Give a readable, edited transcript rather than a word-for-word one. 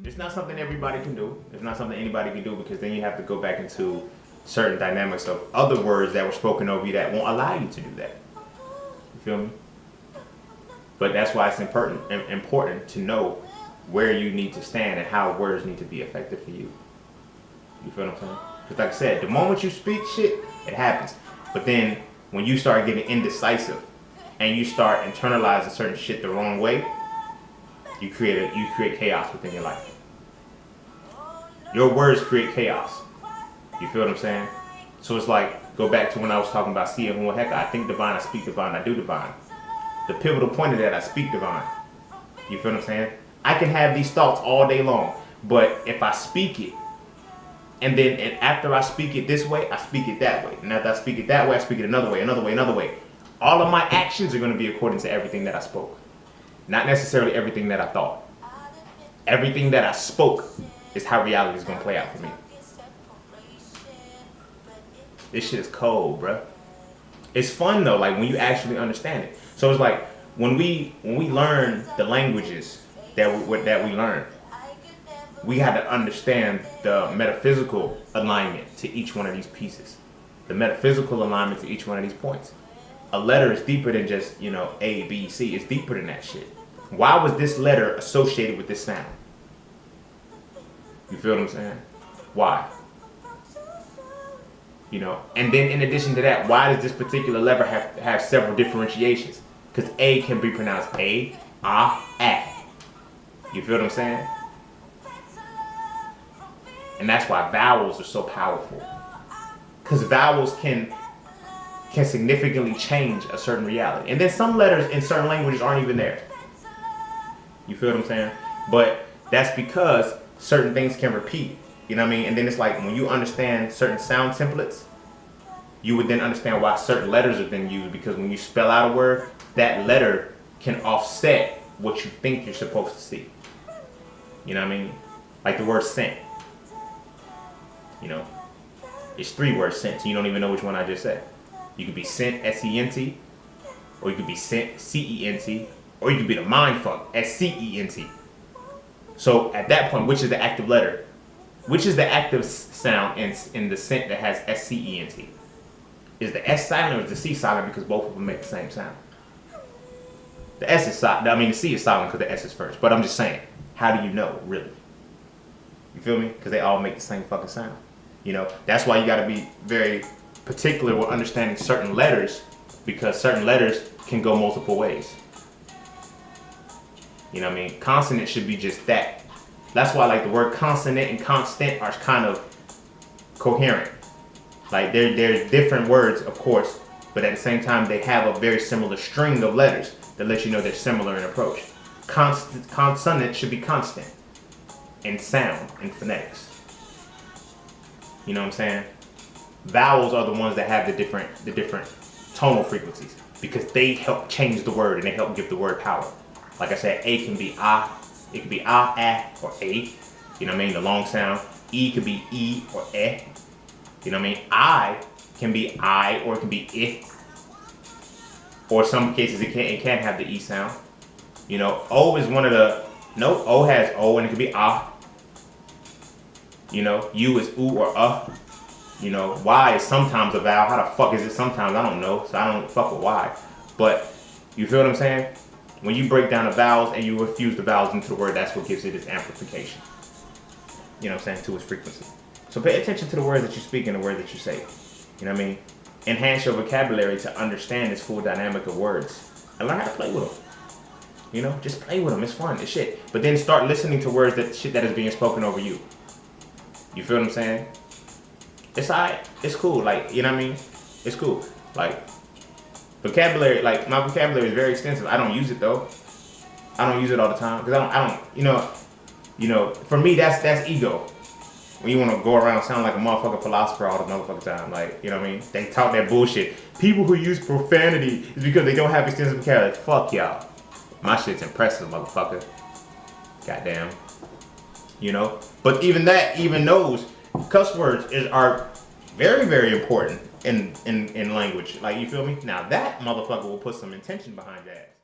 It's not something everybody can do. It's not something anybody can do, because then you have to go back into certain dynamics of other words that were spoken over you that won't allow you to do that. You feel me? But that's why it's important to know where you need to stand and how words need to be effective for you. You feel what I'm saying? Because like I said, the moment you speak shit, it happens. But then when you start getting indecisive and you start internalizing certain shit the wrong way, you create chaos within your life. Your words create chaos. You feel what I'm saying? So it's like, go back to when I was talking about seeing who heck, I think divine, I speak divine, I do divine. The pivotal point of that, I speak divine. You feel what I'm saying? I can have these thoughts all day long, but if I speak it, and after I speak it this way, I speak it that way. And after I speak it that way, I speak it another way, another way, another way. All of my actions are going to be according to everything that I spoke. Not necessarily everything that I thought. Everything that I spoke is how reality is going to play out for me. This shit is cold, bruh. It's fun though, like when you actually understand it. So it's like when we learn the languages that we learn, we had to understand the metaphysical alignment to each one of these pieces. The metaphysical alignment to each one of these points. A letter is deeper than just, A, B, C. It's deeper than that shit. Why was this letter associated with this sound? You feel what I'm saying? Why? And then in addition to that, why does this particular letter have several differentiations? Because A can be pronounced A, A. You feel what I'm saying? And that's why vowels are so powerful. Because vowels can significantly change a certain reality. And then some letters in certain languages aren't even there. You feel what I'm saying? But that's because certain things can repeat. You know what I mean? And then it's like when you understand certain sound templates, you would then understand why certain letters have been used. Because when you spell out a word, that letter can offset what you think you're supposed to see. You know what I mean? Like the word sent. It's 3 words sent, so you don't even know which one I just said. You could be sent, S-E-N-T, or you could be sent, C-E-N-T, or you could be the mind fuck, S-C-E-N-T. So at that point, which is the active letter? Which is the active sound in the sent that has S-C-E-N-T? Is the S silent or is the C silent, because both of them make the same sound? The S is silent. The C is silent because the S is first. But I'm just saying, how do you know, really? You feel me? Because they all make the same fucking sound. That's why you got to be very particular with understanding certain letters, because certain letters can go multiple ways. You know what I mean? Consonant should be just that. That's why like the word consonant and constant are kind of coherent. Like they're different words, of course, but at the same time they have a very similar string of letters that let you know they're similar in approach. Consonant should be constant in sound, in phonetics. You know what I'm saying? Vowels are the ones that have the different tonal frequencies, because they help change the word and they help give the word power. Like I said, A can be A, it could be A, or A. You know what I mean? The long sound. E could be E or E. You know what I mean? I can be I, or it can be I. Or some cases it can't have the E sound. O is one of the, no, O has O and it could be A. U is oo or Y is sometimes a vowel. How the fuck is it sometimes? I don't know. So I don't fuck with Y. But you feel what I'm saying? When you break down the vowels and you infuse the vowels into the word, that's what gives it its amplification. You know what I'm saying? To its frequency. So pay attention to the words that you speak and the words that you say. You know what I mean? Enhance your vocabulary to understand this full dynamic of words. And learn how to play with them. Just play with them. It's fun. It's shit. But then start listening to words that is being spoken over you. You feel what I'm saying? It's alright. It's cool. Like, you know what I mean? It's cool. Like, vocabulary, like, my vocabulary is very extensive. I don't use it, though. I don't use it all the time. Because I don't, for me, that's ego. When you want to go around sound like a motherfucking philosopher all the motherfucking time. Like, you know what I mean? They talk that bullshit. People who use profanity is because they don't have extensive vocabulary. Fuck y'all. My shit's impressive, motherfucker. Goddamn. But even those cuss words are very, very important in language. Like, you feel me? Now that motherfucker will put some intention behind that.